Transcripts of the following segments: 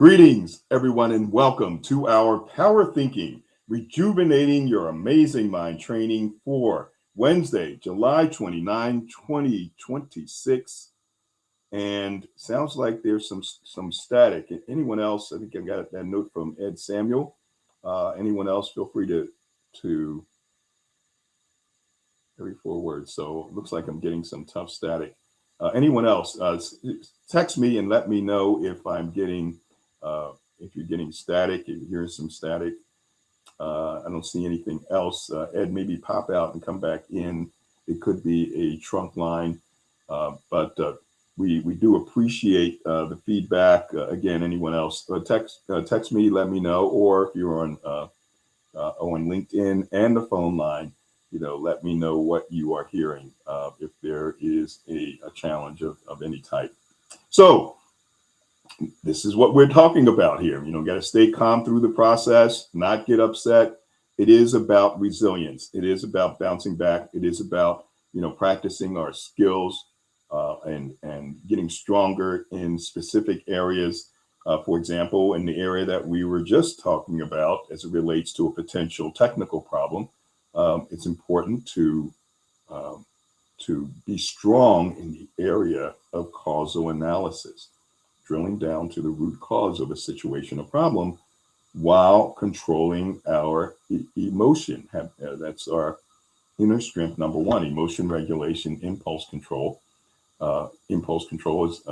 Greetings, everyone, and welcome to our Power Thinking, Rejuvenating Your Amazing Mind training for Wednesday, July 29, 2026. And sounds like there's some static. Anyone else? I think I got that note from Ed Samuel. Anyone else? Feel free to every 4 words. So it looks like I'm getting some tough static. Anyone else? Text me and let me know if I'm getting if you're getting static, if you're hearing some static. I don't see anything else. Ed, maybe pop out and come back in. It could be a trunk line, but we do appreciate the feedback. Again, anyone else, text me, let me know, or if you're on LinkedIn and the phone line, let me know what you are hearing if there is a challenge of any type. So this is what we're talking about here. Got to stay calm through the process, not get upset. It is about resilience. It is about bouncing back. It is about, practicing our skills and getting stronger in specific areas. For example, in the area that we were just talking about as it relates to a potential technical problem, it's important um, to be strong in the area of causal analysis, drilling down to the root cause of a situation or problem while controlling our emotion. That's our inner strength, number one: emotion regulation, impulse control. Impulse control is,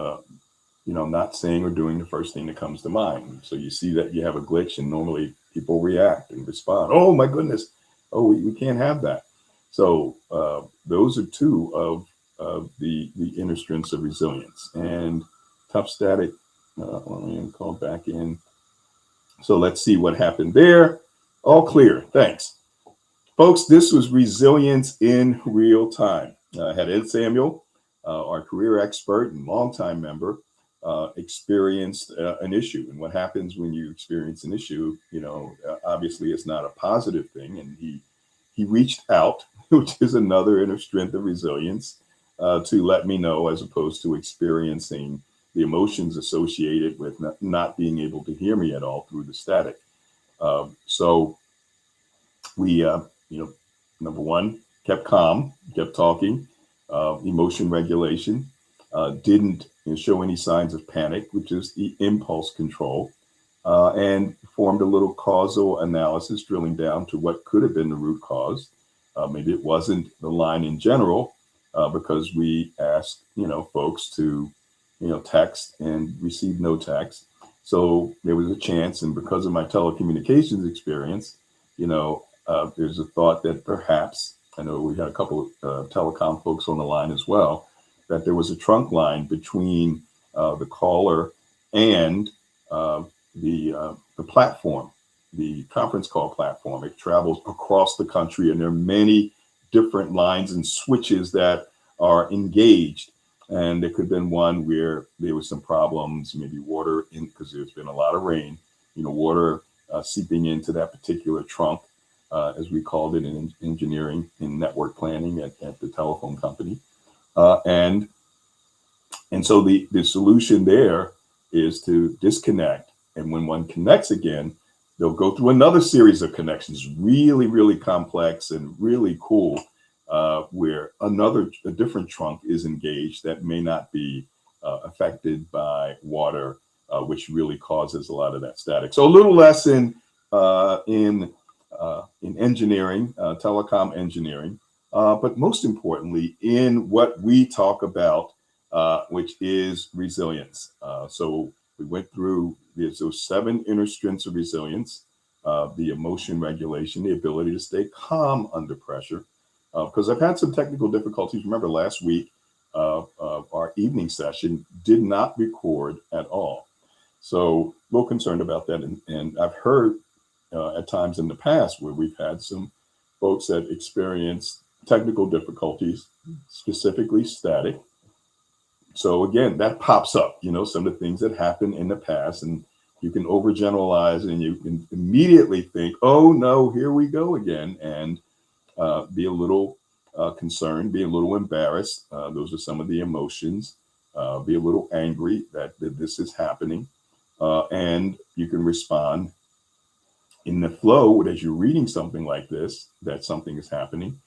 not saying or doing the first thing that comes to mind. So you see that you have a glitch, and normally people react and respond. Oh my goodness! Oh, we can't have that. So those are two of the inner strengths of resilience. And tough static. Let me call back in. So let's see what happened there. All clear. Thanks. Folks, this was resilience in real time. I had Ed Samuel, our career expert and longtime member, experienced an issue. And what happens when you experience an issue, obviously it's not a positive thing. And he reached out, which is another inner strength of resilience, to let me know, as opposed to experiencing the emotions associated with not being able to hear me at all through the static. So we, number one, kept calm, kept talking, emotion regulation, didn't show any signs of panic, which is the impulse control, and formed a little causal analysis, drilling down to what could have been the root cause. Maybe it wasn't the line in general, because we asked, folks to, text and receive no text. So there was a chance, and because of my telecommunications experience, there's a thought that perhaps, I know we had a couple of telecom folks on the line as well, that there was a trunk line between the caller and the platform, the conference call platform. It travels across the country, and there are many different lines and switches that are engaged. And there could have been one where there was some problems, maybe water in, because there's been a lot of rain, water seeping into that particular trunk, as we called it in engineering, in network planning at the telephone company. And so the solution there is to disconnect. And when one connects again, they'll go through another series of connections, really, really complex and really cool, where a different trunk is engaged that may not be affected by water, which really causes a lot of that static. So a little lesson in engineering, telecom engineering, but most importantly, in what we talk about, which is resilience. So we went through those 7 inner strengths of resilience: the emotion regulation, the ability to stay calm under pressure. Because I've had some technical difficulties. Remember last week, our evening session did not record at all. So a little concerned about that. And I've heard at times in the past where we've had some folks that experience technical difficulties, specifically static. So again, that pops up, some of the things that happened in the past, and you can overgeneralize and you can immediately think, oh no, here we go again, and be a little concerned, be a little embarrassed. Those are some of the emotions. Be a little angry that this is happening. And you can respond in the flow as you're reading something like this, that something is happening.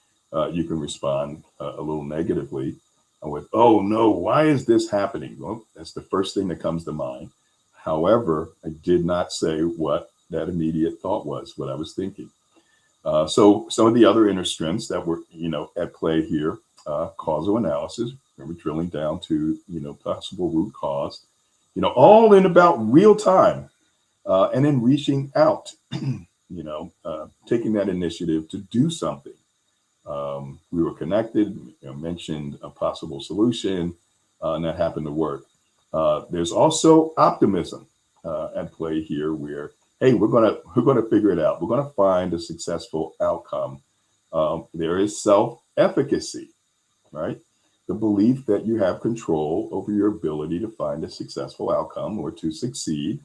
You can respond a little negatively with, oh no, why is this happening? Well, that's the first thing that comes to mind. However, I did not say what that immediate thought was, what I was thinking. So some of the other inner strengths that were, at play here, causal analysis, we're drilling down to, possible root cause, all in about real time, and then reaching out, taking that initiative to do something. We were connected, mentioned a possible solution, and that happened to work. There's also optimism at play here, where hey, we're gonna figure it out. We're gonna find a successful outcome. There is self-efficacy, right? The belief that you have control over your ability to find a successful outcome or to succeed.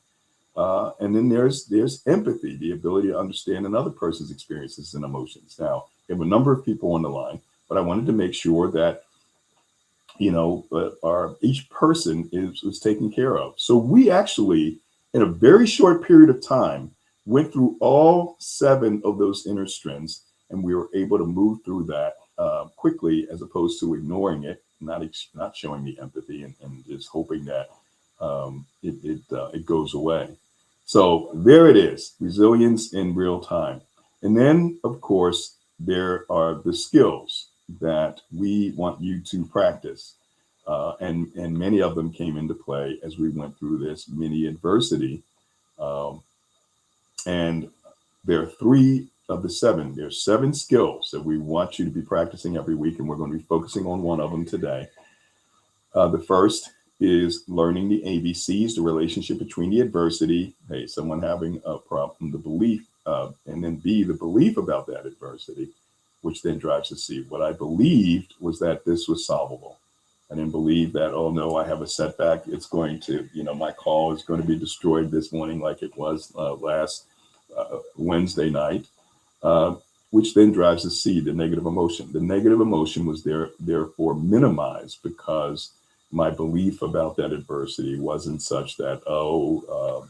And then there's empathy, the ability to understand another person's experiences and emotions. Now, we have a number of people on the line, but I wanted to make sure that each person was taken care of. So we actually, in a very short period of time, went through all 7 of those inner strengths, and we were able to move through that quickly, as opposed to ignoring it, not showing the empathy, and just hoping that it goes away. So there it is, resilience in real time. And then, of course, there are the skills that we want you to practice. And many of them came into play as we went through this mini adversity. Um, and there are 3 of the 7. There's 7 skills that we want you to be practicing every week, and we're going to be focusing on one of them today. The first is learning the ABCs, the relationship between the adversity, hey, someone having a problem, the belief, and then B, the belief about that adversity, which then drives to C. What I believed was that this was solvable. I didn't believe that, oh no, I have a setback. It's going to, my call is going to be destroyed this morning like it was last Wednesday night, which then drives to C, the negative emotion. The negative emotion was therefore minimized because my belief about that adversity wasn't such that,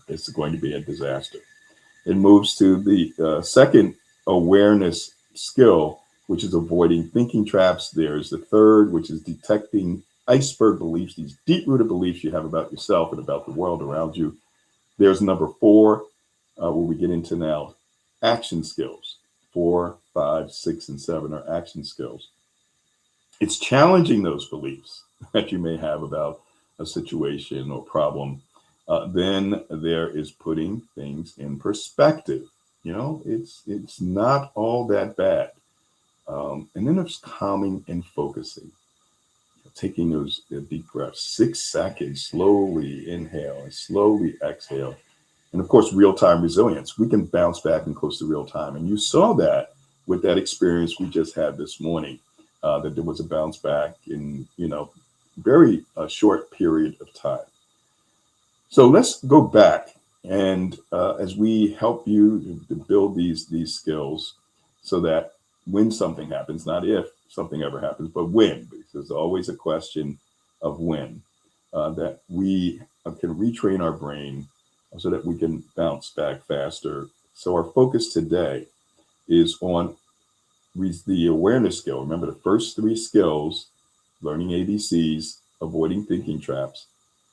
it's going to be a disaster. It moves to the second awareness skill, which is avoiding thinking traps. There's the third, which is detecting iceberg beliefs, these deep-rooted beliefs you have about yourself and about the world around you. There's number 4, where we get into now action skills. 4, 5, 6, and 7 are action skills. It's challenging those beliefs that you may have about a situation or problem. Then there is putting things in perspective. It's not all that bad. And then there's calming and focusing. Taking those deep breaths, 6 seconds, slowly inhale and slowly exhale. And of course, real-time resilience. We can bounce back and close to real time. And you saw that with that experience we just had this morning, that there was a bounce back in, very short period of time. So let's go back, and as we help you to build these skills, so that when something happens, not if something ever happens, but when, because there's always a question of when, that we can retrain our brain so that we can bounce back faster. So our focus today is on the awareness skill. Remember the first 3 skills: learning ABCs, avoiding thinking traps,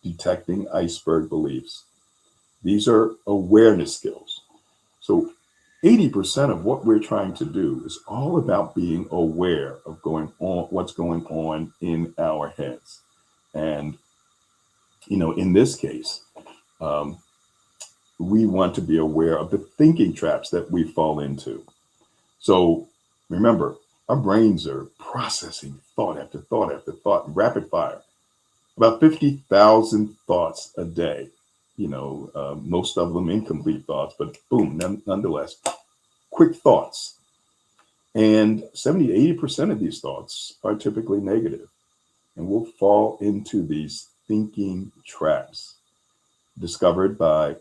detecting iceberg beliefs. These are awareness skills. So 80% of what we're trying to do is all about being aware of what's going on in our heads. And, in this case, we want to be aware of the thinking traps that we fall into. So remember, our brains are processing thought after thought after thought, rapid fire, about 50,000 thoughts a day. Most of them incomplete thoughts, but boom, nonetheless, quick thoughts. And 70 to 80% of these thoughts are typically negative, and we'll fall into these thinking traps, discovered by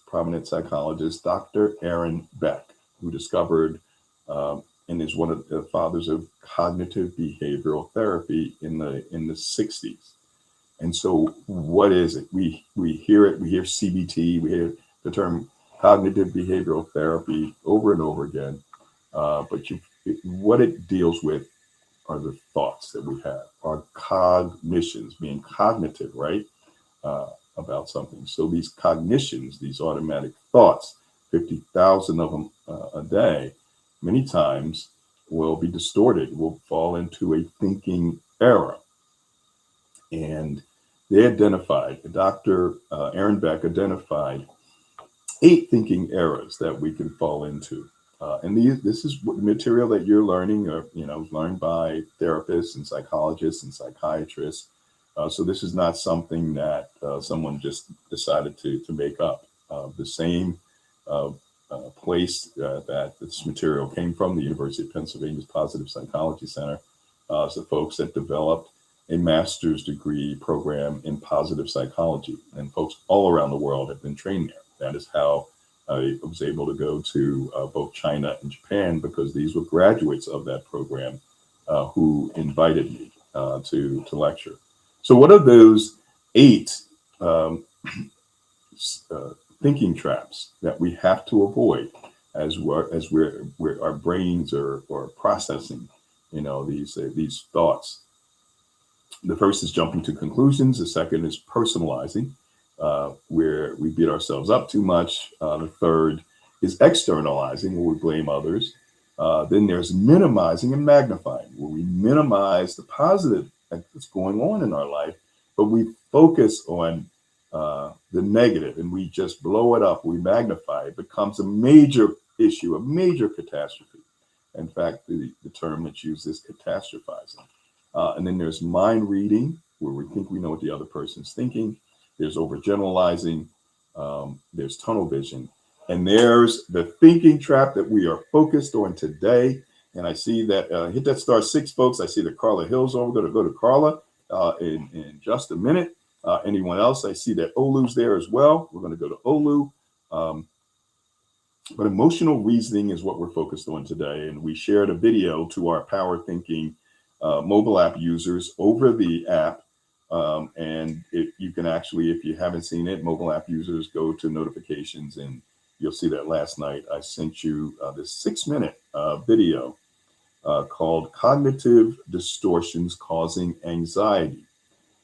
prominent psychologist, Dr. Aaron Beck, who discovered and is one of the fathers of cognitive behavioral therapy in the 60s. And so what is it? We hear it, we hear CBT, we hear the term cognitive behavioral therapy over and over again. What it deals with are the thoughts that we have, our cognitions, being cognitive, right? About something. So these cognitions, these automatic thoughts, 50,000 of them a day, many times will be distorted, will fall into a thinking error. And they identified, Dr. Aaron Beck identified 8 thinking errors that we can fall into. This is material that you're learning, or learned by therapists and psychologists and psychiatrists. So this is not something that someone just decided to make up. The same place that this material came from, the University of Pennsylvania's Positive Psychology Center, is the folks that developed a master's degree program in positive psychology, and folks all around the world have been trained there. That is how I was able to go to both China and Japan, because these were graduates of that program who invited me to lecture. So what are those 8 thinking traps that we have to avoid as our brains are processing, these thoughts? The first is jumping to conclusions. The second is personalizing, where we beat ourselves up too much. The third is externalizing, where we blame others. Then there's minimizing and magnifying, where we minimize the positive that's going on in our life, but we focus on the negative and we just blow it up. We magnify it. It becomes a major issue, a major catastrophe. In fact, the term that's used is catastrophizing. And then there's mind reading, where we think we know what the other person's thinking. There's overgeneralizing. There's tunnel vision. And there's the thinking trap that we are focused on today. And I see that, hit that *6, folks. I see that Carla Hill's over. We're going to go to Carla in just a minute. Anyone else? I see that Olu's there as well. We're going to go to Olu. But emotional reasoning is what we're focused on today. And we shared a video to our Power Thinking mobile app users over the app. And you can actually, if you haven't seen it, mobile app users, go to notifications and you'll see that last night I sent you this 6-minute video called Cognitive Distortions Causing Anxiety.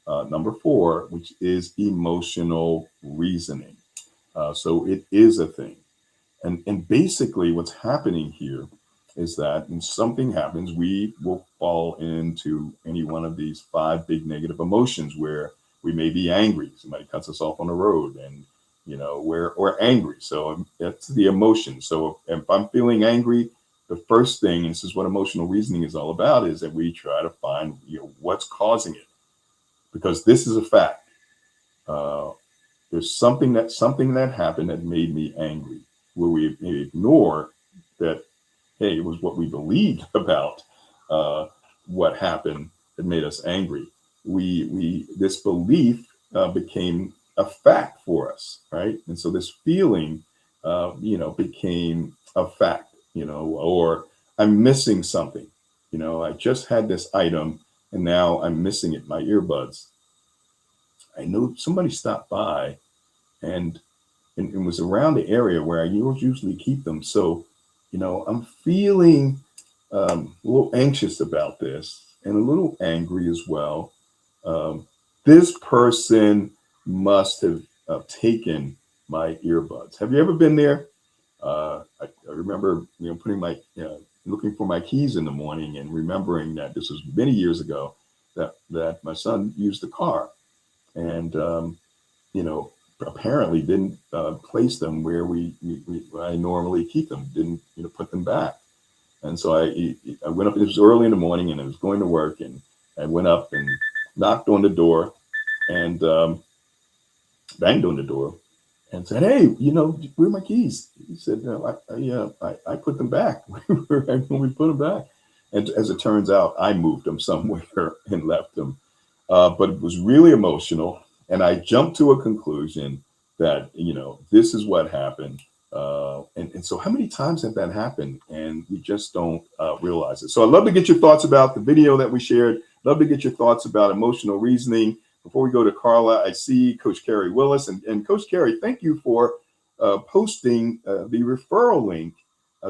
Number 4, which is emotional reasoning. So it is a thing. And basically what's happening here is that when something happens, we will fall into any one of these 5 big negative emotions, where we may be angry. Somebody cuts us off on the road and, we're angry. So that's the emotion. So if I'm feeling angry, the first thing, and this is what emotional reasoning is all about, is that we try to find, what's causing it. Because this is a fact. There's something that happened that made me angry, where we ignore that, hey, it was what we believed about what happened that made us angry. This belief became a fact for us, right? And so this feeling, became a fact, or I'm missing something. I just had this item and now I'm missing it, my earbuds. I know somebody stopped by and was around the area where I usually keep them. So, I'm feeling a little anxious about this and a little angry as well. This person must have taken my earbuds. Have you ever been there? I remember, putting looking for my keys in the morning and remembering that this was many years ago that my son used the car and, apparently didn't place them where I normally keep them, didn't, put them back. And so I went up, it was early in the morning and I was going to work, and I went up and knocked on the door and banged on the door and said, "Hey, where are my keys?" He said, "No, I put them back when we put them back." And as it turns out, I moved them somewhere and left them. But it was really emotional. And I jumped to a conclusion that, this is what happened. And so how many times have that happened? And you just don't realize it. So I'd love to get your thoughts about the video that we shared. Love to get your thoughts about emotional reasoning. Before we go to Carla, I see Coach Carrie Willis. And Coach Carrie, thank you for posting the referral link.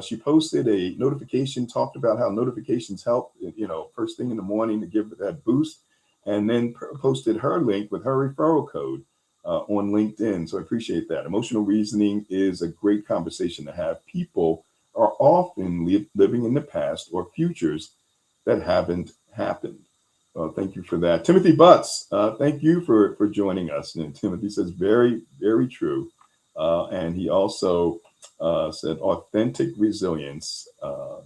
She posted a notification, talked about how notifications help, first thing in the morning to give that boost, and then posted her link with her referral code on LinkedIn. So I appreciate that. Emotional reasoning is a great conversation to have. People are often living in the past or futures that haven't happened. Thank you for that. Timothy Butts, thank you for joining us. And Timothy says, very, very true. And he also said authentic resilience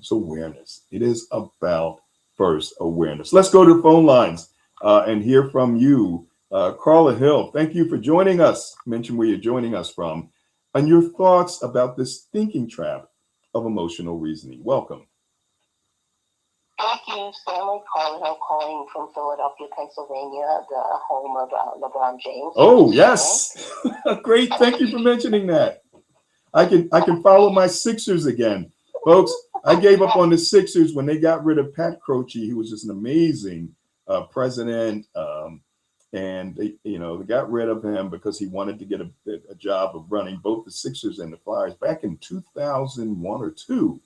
is awareness. It is about first awareness. Let's go to the phone lines and hear from you. Carla Hill, thank you for joining us. Mention where you're joining us from and your thoughts about this thinking trap of emotional reasoning. Welcome. Thank you, Stanley. Carla Hill calling from Philadelphia, Pennsylvania, the home of LeBron James. Oh, yes. Great. Thank you for mentioning that. I can follow my Sixers again. Folks, I gave up on the Sixers when they got rid of Pat Croce. He was just an amazing president. And they got rid of him because he wanted to get a job of running both the Sixers and the Flyers back in 2001 or 2.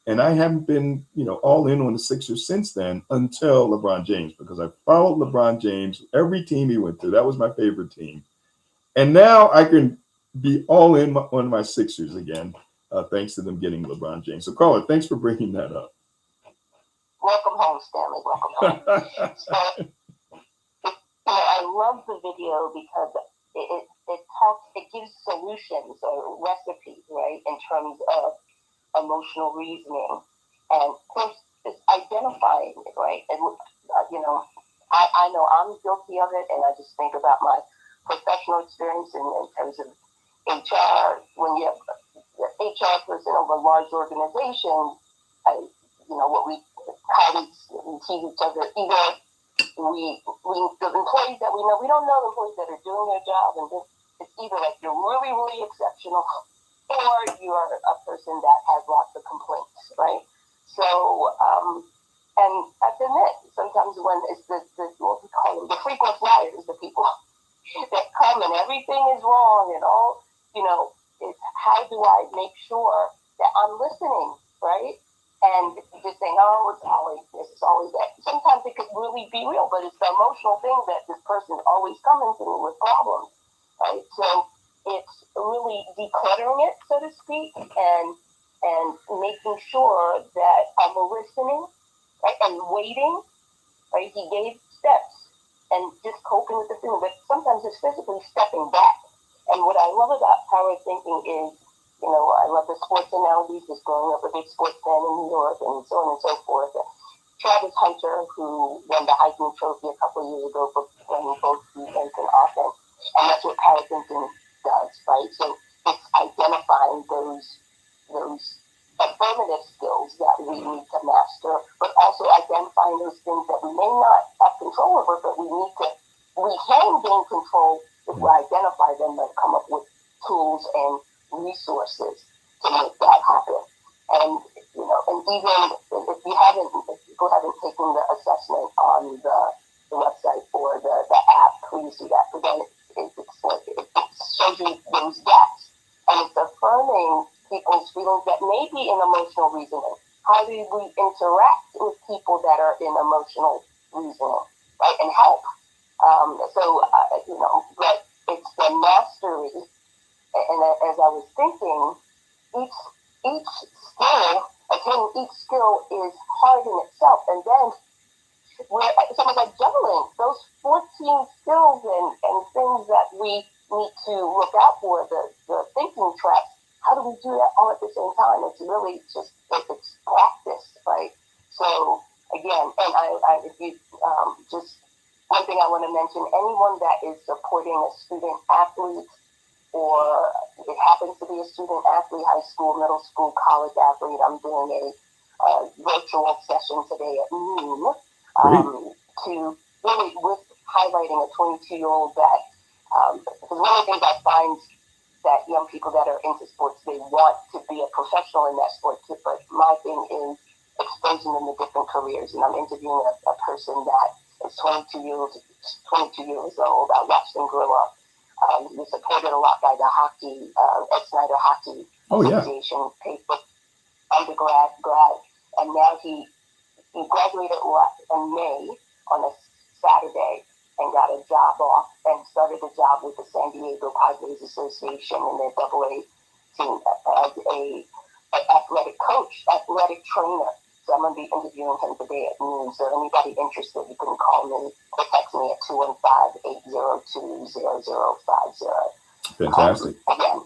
And I haven't been, all in on the Sixers since then until LeBron James, because I followed LeBron James, every team he went to. That was my favorite team. And now I can be all in on my Sixers again, thanks to them getting LeBron James. So, Carla, thanks for bringing that up. Welcome home, Stanley. Welcome home. So, I love the video because it gives solutions or recipes, right, in terms of emotional reasoning, and first it's identifying it, right? And I know I'm guilty of it, and I just think about my professional experience in terms of HR. When you have an HR person of a large organization, colleagues tease each other. Either we the employees that we know, we don't know the employees that are doing their job, and it's either like you're really, really exceptional, or you are a person that has lots of complaints, right? So, and I have to admit, sometimes when it's what we call them, the frequent flyers, the people that come and everything is wrong and all, it's how do I make sure that I'm listening, right? And just saying, oh, it's always this, it's always that. Sometimes it could really be real, but it's the emotional thing that this person is always coming to me with problems, right? So it's really decluttering it, so to speak, and making sure that I'm listening, right, and waiting, right? He gave steps and just coping with the feeling, but sometimes it's physically stepping back. And what I love about power thinking is, I love the sports analogies, just growing up a big sports fan in New York and so on and so forth. Travis Hunter, who won the Heisman Trophy a couple of years ago for playing both defense and offense, and that's what power thinking does, right? So it's identifying those affirmative skills that we need to master, but also identifying those things that we may not have control over, but we can gain control if we identify them and come up with tools and resources to make that happen. And and even if people haven't taken the assessment on the website or the app, please do that, because then it shows you those gaps, and it's affirming people's feelings that may be in emotional reasoning. How do we interact with people that are in emotional reasoning, right, and help? But it's the mastery. And as I was thinking, each skill, attaining each skill is hard in itself, and then it's almost like juggling those 14 skills and things that we need to look out for, the thinking traps. How do we do that all at the same time? It's really just it's practice, right? So again, and if you just one thing I want to mention: anyone that is supporting a student athlete, or it happens to be a student athlete, high school, middle school, college athlete. I'm doing a virtual session today at noon to really with highlighting a 22-year-old that, because one of the things I find that young people that are into sports, they want to be a professional in that sport too, but my thing is exposing them to different careers. And I'm interviewing a person that is 22 years 22 years old. I watched him grow up. He was supported a lot by the hockey, Ed Snyder Hockey Association, paid for undergrad, grad, and now he graduated in May on a Saturday and got a job off and started a job with the San Diego Padres Association in their AA team as a athletic coach, athletic trainer. So I'm going to be interviewing him today at noon. So anybody interested, you can call me or text me at 215-802-0050. Fantastic. Again,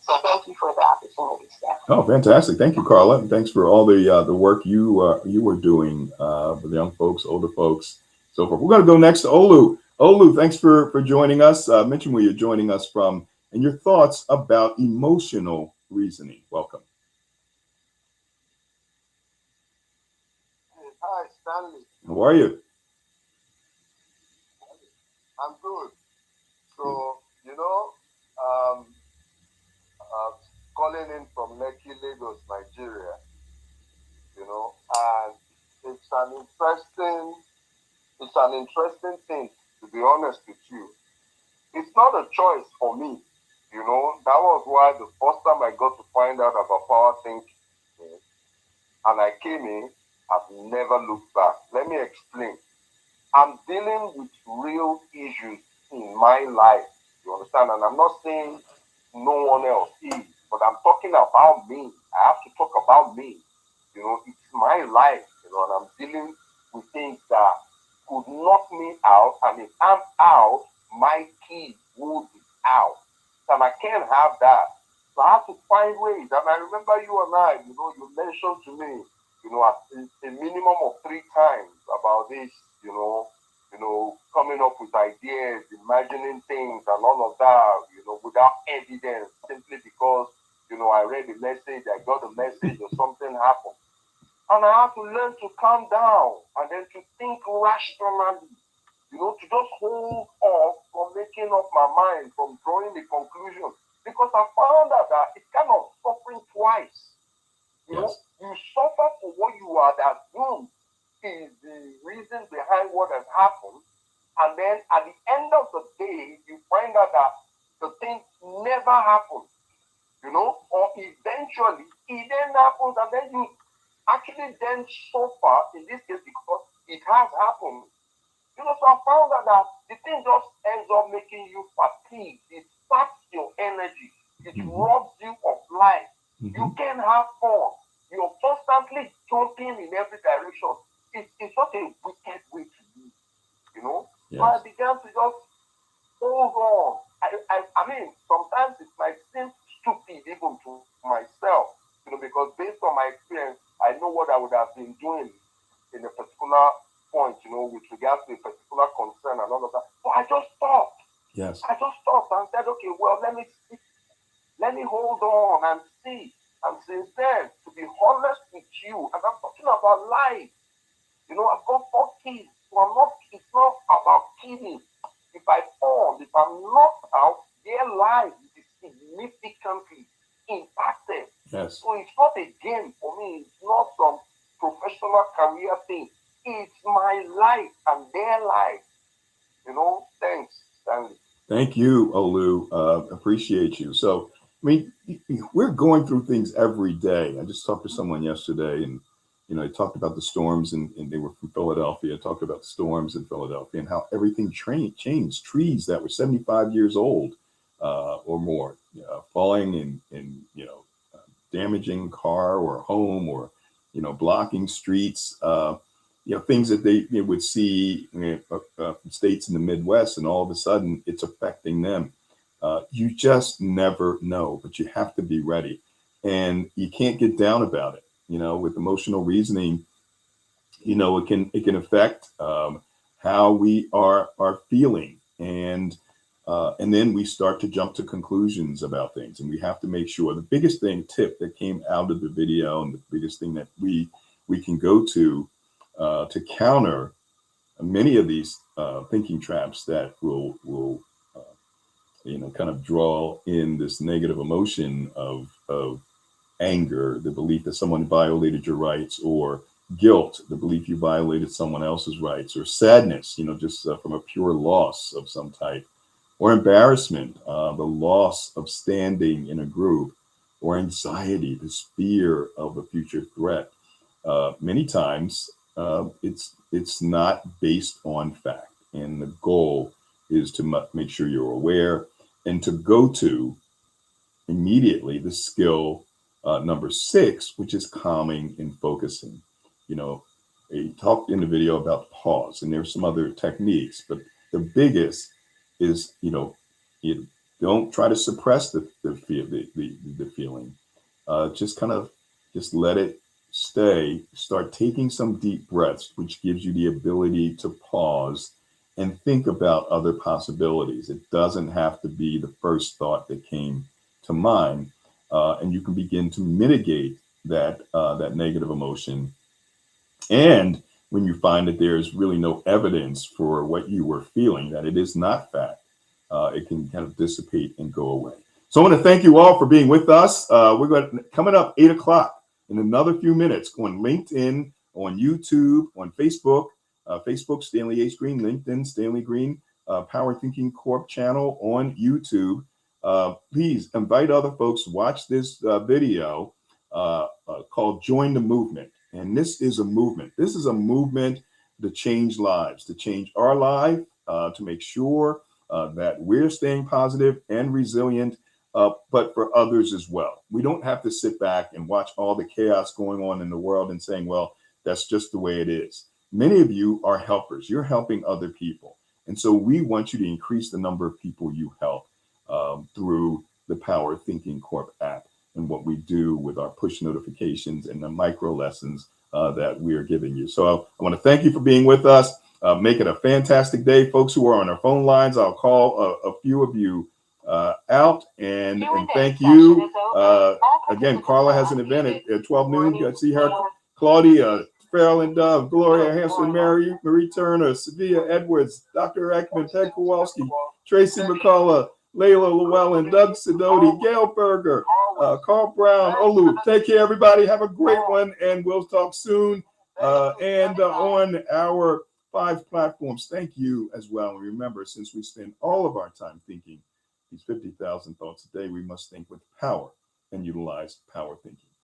so thank you for the opportunity, Steph. Oh, fantastic. Thank you, Carla. And thanks for all the work you were doing with young folks, older folks, so forth. We're going to go next to Olu. Olu, thanks for joining us. Mention where you're joining us from and your thoughts about emotional reasoning. Welcome. Hi, Stanley. How are you? I'm good. So, calling in from Lekki, Lagos, Nigeria, and it's an interesting thing, to be honest with you. It's not a choice for me, that was why the first time I got to find out about power thinking, and I came in, I've never looked back. Let me explain. I'm dealing with real issues in my life, you understand? And I'm not saying no one else is, but I'm talking about me. I have to talk about me. It's my life, and I'm dealing with things that could knock me out. And if I'm out, my kids will be out. And I can't have that. So I have to find ways. And I remember you and I, you mentioned to me, a minimum of 3 times about this, coming up with ideas, imagining things and all of that, without evidence, simply because, I read a message, I got a message or something happened. And I have to learn to calm down and then to think rationally, to just hold off from making up my mind, from drawing the conclusion. Because I found out that it's kind of suffering twice. Yes. You suffer for what you had assumed is the reason behind what has happened. And then at the end of the day, you find out that the thing never happened, or eventually it then happens, and then you actually then suffer in this case because it has happened. So I found out that the thing just ends up making you fatigued. It saps your energy. It robs you of life. You can't have fun. You're constantly jumping in every direction. It's not a wicked way to live, Yes. So I began to just hold on. I mean, sometimes it might seem stupid even to myself, because based on my experience, I know what I would have been doing in a particular point, with regards to a particular concern and all of that. So I just stopped. Yes. I just stopped and said, okay, well, let me hold on and see. And since then, to be honest with you, and I'm talking about life, I've got 4 kids, so it's not about killing. If I fall, if I'm knocked out, their life is significantly impacted. Yes. So it's not a game for me. It's not some professional career thing. It's my life and their life. Thanks, Stanley. Thank you, Olu. Appreciate you. So, I mean, we're going through things every day. I just talked to someone yesterday, and they talked about the storms, and they were from Philadelphia. Talked about the storms in Philadelphia and how everything changed. Trees that were 75 years old or more, falling and damaging car or home, or blocking streets. Things that they would see states in the Midwest, and all of a sudden it's affecting them. You just never know, but you have to be ready, and you can't get down about it. With emotional reasoning, it can affect how we are feeling, and then we start to jump to conclusions about things, and we have to make sure. The biggest tip that came out of the video, and the biggest thing that we can go to counter many of these thinking traps that will kind of draw in this negative emotion of anger, the belief that someone violated your rights, or guilt, the belief you violated someone else's rights, or sadness, just from a pure loss of some type, or embarrassment, the loss of standing in a group, or anxiety, this fear of a future threat. Many times, it's not based on fact, and the goal is to make sure you're aware and to go to immediately the skill number 6, which is calming and focusing. I talked in the video about pause, and there's some other techniques, but the biggest is, you don't try to suppress the feeling. Just let it stay. Start taking some deep breaths, which gives you the ability to pause and think about other possibilities. It doesn't have to be the first thought that came to mind, and you can begin to mitigate that negative emotion. And when you find that there's really no evidence for what you were feeling, that it is not fact, it can kind of dissipate and go away. So I want to thank you all for being with us. Coming up 8 o'clock in another few minutes on LinkedIn, on YouTube, on Facebook, Facebook Stanley H. Green, LinkedIn Stanley Green, Power Thinking Corp channel on YouTube. Please invite other folks to watch this video called Join the Movement. And this is a movement. This is a movement to change lives, to change our life, to make sure that we're staying positive and resilient, but for others as well. We don't have to sit back and watch all the chaos going on in the world and saying, well, that's just the way it is. Many of you are helpers. You're helping other people. And so we want you to increase the number of people you help through the Power Thinking Corp app and what we do with our push notifications and the micro lessons that we are giving you. So I want to thank you for being with us. Make it a fantastic day. Folks who are on our phone lines, I'll call a few of you out and thank you. Again, Carla has an event at 12 noon. You see her, Claudia, Farrell Dove, Gloria Hanson, Marie Turner, Sevilla Edwards, Dr. Ekman, Ted Kowalski, Tracy McCullough, Layla Llewellyn, Doug Sidoti, Gail Berger, Carl Brown, Olu. Take care, everybody. Have a great one, and we'll talk soon. And on our 5 platforms, thank you as well. And remember, since we spend all of our time thinking these 50,000 thoughts a day, we must think with power and utilize power thinking.